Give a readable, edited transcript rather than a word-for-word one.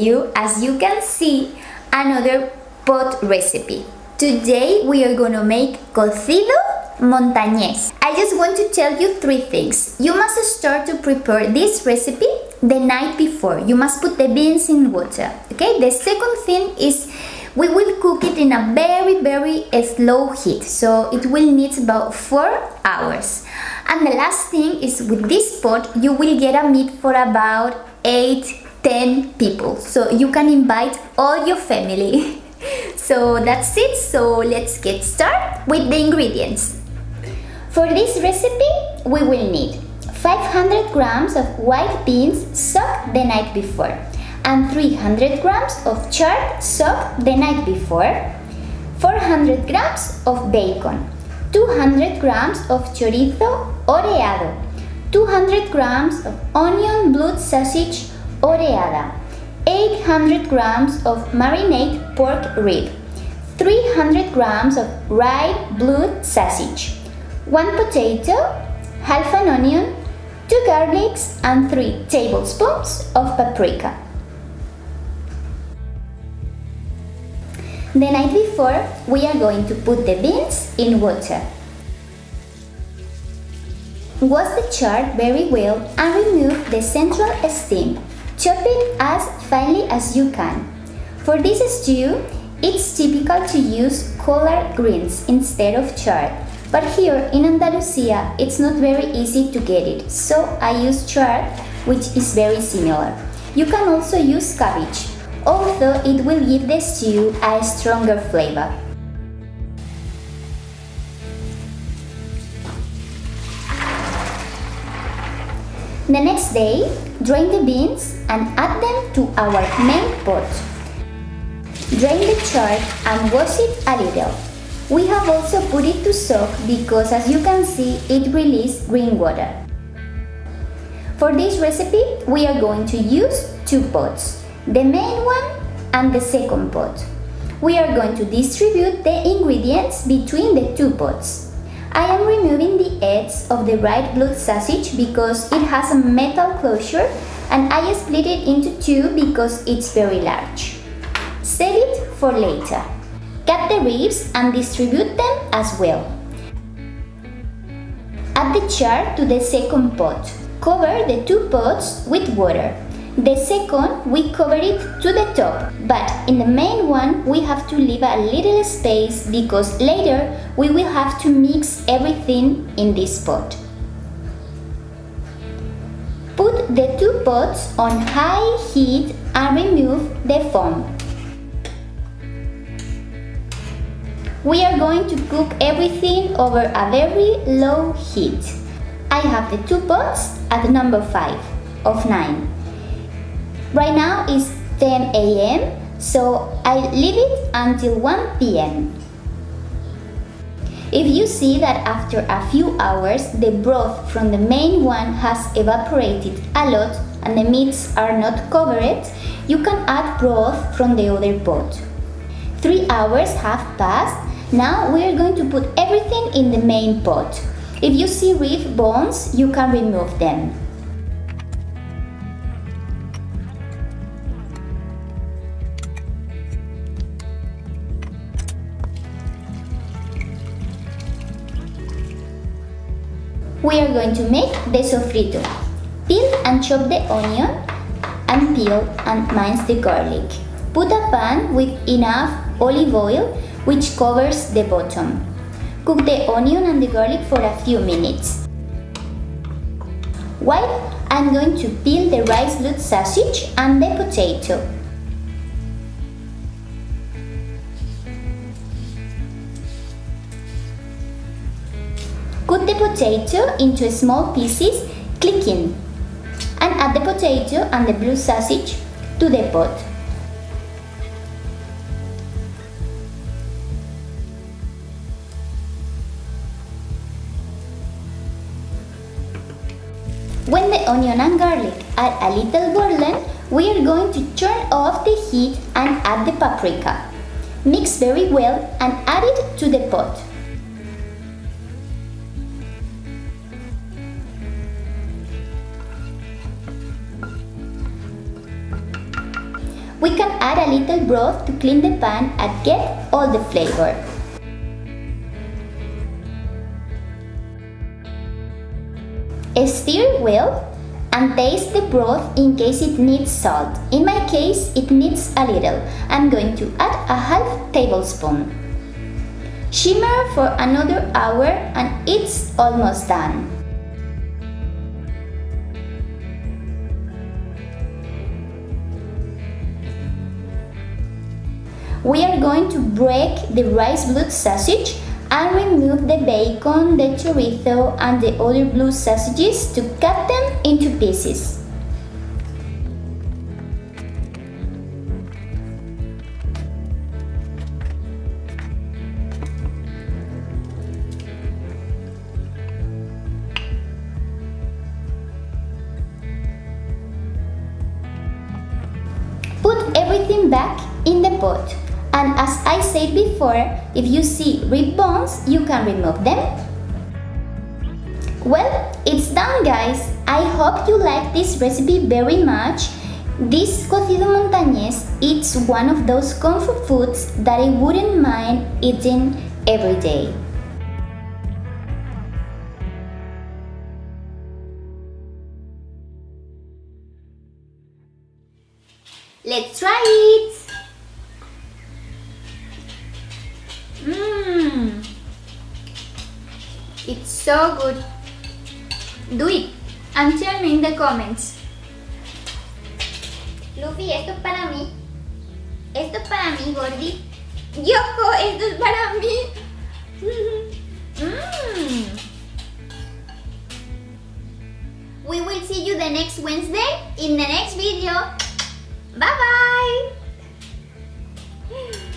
you, as you can see, another pot recipe. Today we are gonna make Cocido Montañes. I just want to tell you 3 things. You must start to prepare this recipe the night before. You must put the beans in water. Okay? The second thing is we will cook it in a very slow heat. So it will need about 4 hours. And the last thing is with this pot you will get a meat for about 8-10 people. So you can invite all your family. So that's it. So let's get started with the ingredients. For this recipe we will need 500 grams of white beans soaked the night before and 300 grams of chard soaked the night before, 400 grams of bacon, 200 grams of chorizo oreado, 200 grams of onion blood sausage oreada, 800 grams of marinated pork rib, 300 grams of rye blood sausage, 1 potato, half an onion, 2 garlics and 3 tablespoons of paprika. The night before we are going to put the beans in water. Wash the chard very well and remove the central stem. Chop it as finely as you can. For this stew, it's typical to use collard greens instead of chard, but here in Andalusia it's not very easy to get it, so I use chard, which is very similar. You can also use cabbage, although it will give the stew a stronger flavor. The next day, drain the beans and add them to our main pot. Drain the chard and wash it a little. We have also put it to soak because, as you can see, it releases green water. For this recipe, we are going to use 2 pots, the main one and the second pot. We are going to distribute the ingredients between the 2 pots. I am removing the edges of the right blood sausage because it has a metal closure, and I split it into 2 because it's very large. Save it for later. Cut the ribs and distribute them as well. Add the chard to the second pot. Cover the 2 pots with water. The second, we cover it to the top, but in the main one we have to leave a little space because later we will have to mix everything in this pot. Put the 2 pots on high heat and remove the foam. We are going to cook everything over a very low heat. I have the 2 pots at number 5 of 9. Right now it's 10 a.m. so I leave it until 1 p.m. If you see that after a few hours the broth from the main one has evaporated a lot and the meats are not covered, you can add broth from the other pot. 3 hours have passed. Now we are going to put everything in the main pot. If you see rib bones, you can remove them. We are going to make the sofrito. Peel and chop the onion and peel and mince the garlic. Put a pan with enough olive oil which covers the bottom. Cook the onion and the garlic for a few minutes. While I'm going to peel the rice blood sausage and the potato. Cut the potato into small pieces, clicking, and add the potato and the blue sausage to the pot. When the onion and garlic are a little golden, we are going to turn off the heat and add the paprika. Mix very well and add it to the pot. We can add a little broth to clean the pan and get all the flavor. Stir well and taste the broth in case it needs salt. In my case, it needs a little. I'm going to add a half tablespoon. Simmer for another hour and it's almost done. We are going to break the rice blood sausage and remove the bacon, the chorizo and the other blue sausages to cut them into pieces. Put everything back in the pot. And as I said before, if you see rib bones, you can remove them. Well, it's done guys. I hope you like this recipe very much. This Cocido Montañes is one of those comfort foods that I wouldn't mind eating every day. Let's try it! It's so good. Do it and tell me in the comments. Luffy, esto es para mí. Esto es para mí, Gordi. Yoko, esto es para mí. We will see you the next Wednesday in the next video. Bye bye.